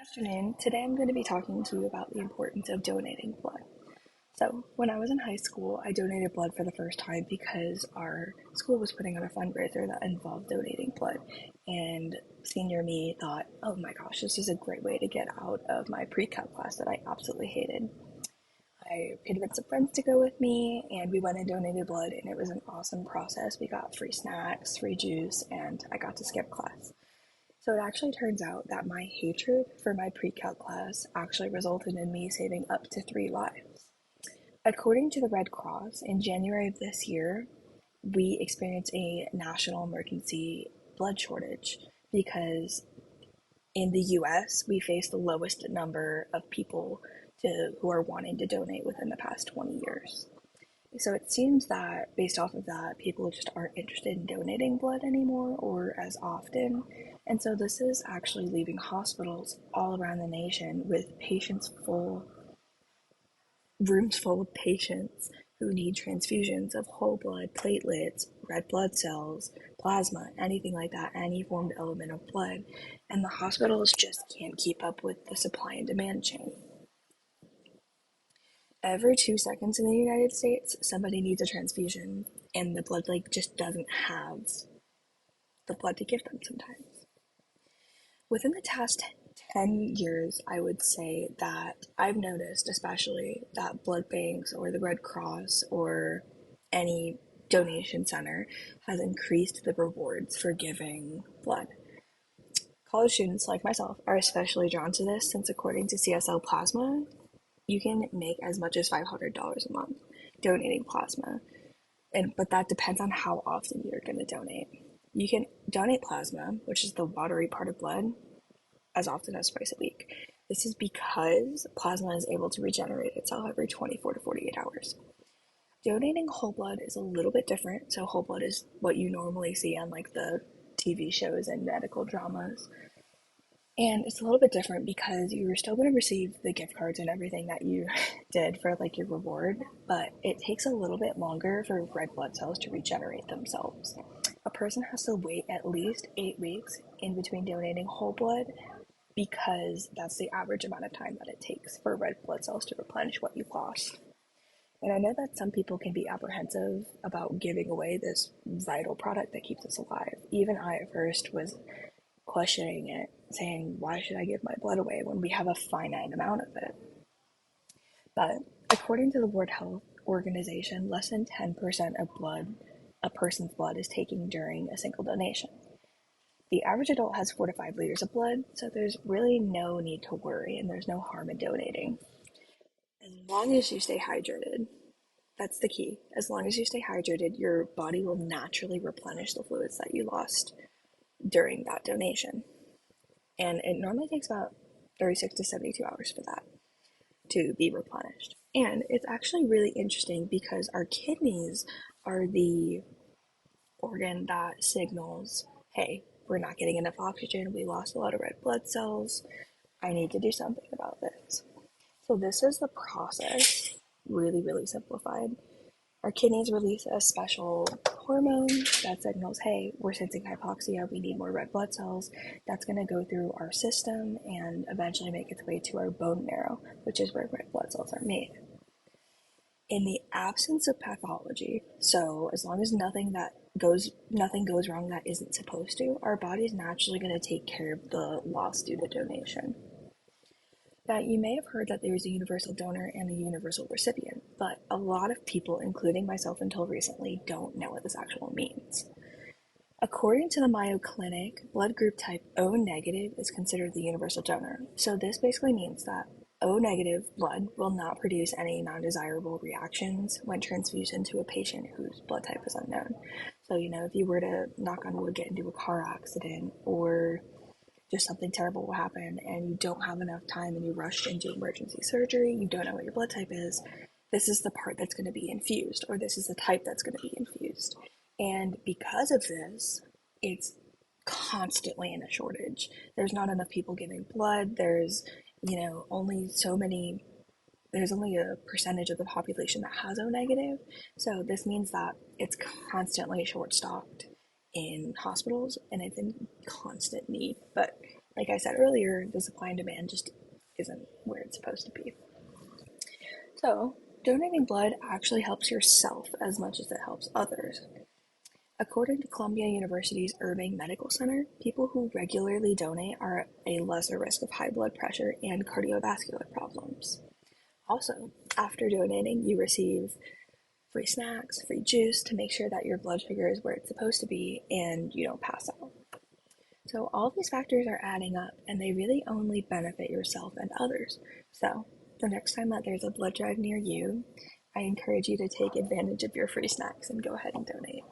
Afternoon. Today I'm going to be talking to you about the importance of donating blood. So, when I was in high school, I donated blood for the first time because our school was putting on a fundraiser that involved donating blood. And senior me thought, oh my gosh, this is a great way to get out of my pre-cal class that I absolutely hated. I convinced some friends to go with me, and we went and donated blood, and it was an awesome process. We got free snacks, free juice, and I got to skip class. So it actually turns out that my hatred for my pre-cal class actually resulted in me saving up to 3 lives. According to the Red Cross, in January of this year, we experienced a national emergency blood shortage because in the US, we face the lowest number of people who are wanting to donate within the past 20 years. So it seems that based off of that, people just aren't interested in donating blood anymore or as often. And so this is actually leaving hospitals all around the nation with rooms full of patients who need transfusions of whole blood, platelets, red blood cells, plasma, anything like that, any formed element of blood. And the hospitals just can't keep up with the supply and demand chain. Every 2 seconds in the United States, somebody needs a transfusion, and the blood bank just doesn't have the blood to give them sometimes. Within the past 10 years, I would say that I've noticed, especially, that blood banks or the Red Cross or any donation center has increased the rewards for giving blood. College students like myself are especially drawn to this since, according to CSL Plasma, you can make as much as $500 a month donating plasma. But that depends on how often you're going to donate. You can donate plasma, which is the watery part of blood, as often as twice a week. This is because plasma is able to regenerate itself every 24 to 48 hours. Donating whole blood is a little bit different. So whole blood is what you normally see on like the TV shows and medical dramas. And it's a little bit different because you're still going to receive the gift cards and everything that you did for like your reward, but it takes a little bit longer for red blood cells to regenerate themselves. A person has to wait at least 8 weeks in between donating whole blood because that's the average amount of time that it takes for red blood cells to replenish what you've lost. And I know that some people can be apprehensive about giving away this vital product that keeps us alive. Even I at first was questioning it, saying, why should I give my blood away when we have a finite amount of it? But according to the World Health Organization, less than 10% of a person's blood is taken during a single donation. The average adult has 4 to 5 liters of blood, so there's really no need to worry and there's no harm in donating. As long as you stay hydrated, that's the key. As long as you stay hydrated, your body will naturally replenish the fluids that you lost during that donation. And it normally takes about 36 to 72 hours for that to be replenished. And it's actually really interesting because our kidneys are the organ that signals, hey, we're not getting enough oxygen, we lost a lot of red blood cells, I need to do something about this. So this is the process, really, really simplified. Our kidneys release a special hormone that signals, hey, we're sensing hypoxia, we need more red blood cells. That's going to go through our system and eventually make its way to our bone marrow, which is where red blood cells are made. In the absence of pathology, so as long as nothing goes wrong that isn't supposed to, our body's naturally going to take care of the loss due to donation. Now, you may have heard that there's a universal donor and a universal recipient, but a lot of people, including myself until recently, don't know what this actually means. According to the Mayo Clinic, blood group type O negative is considered the universal donor. So this basically means that O negative blood will not produce any non-desirable reactions when transfused into a patient whose blood type is unknown. So, if you were to, knock on wood, get into a car accident or just something terrible will happen and you don't have enough time and you rushed into emergency surgery, you don't know what your blood type is, this is the part that's going to be infused, or this is the type that's going to be infused. And because of this, it's constantly in a shortage. There's not enough people giving blood. There's only a percentage of the population that has O negative. So this means that it's constantly short stocked in hospitals and it's in constant need. But like I said earlier, the supply and demand just isn't where it's supposed to be. So, donating blood actually helps yourself as much as it helps others. According to Columbia University's Irving Medical Center, people who regularly donate are at a lesser risk of high blood pressure and cardiovascular problems. Also, after donating, you receive free snacks, free juice to make sure that your blood sugar is where it's supposed to be and you don't pass out. So all of these factors are adding up and they really only benefit yourself and others. So the next time that there's a blood drive near you, I encourage you to take advantage of your free snacks and go ahead and donate.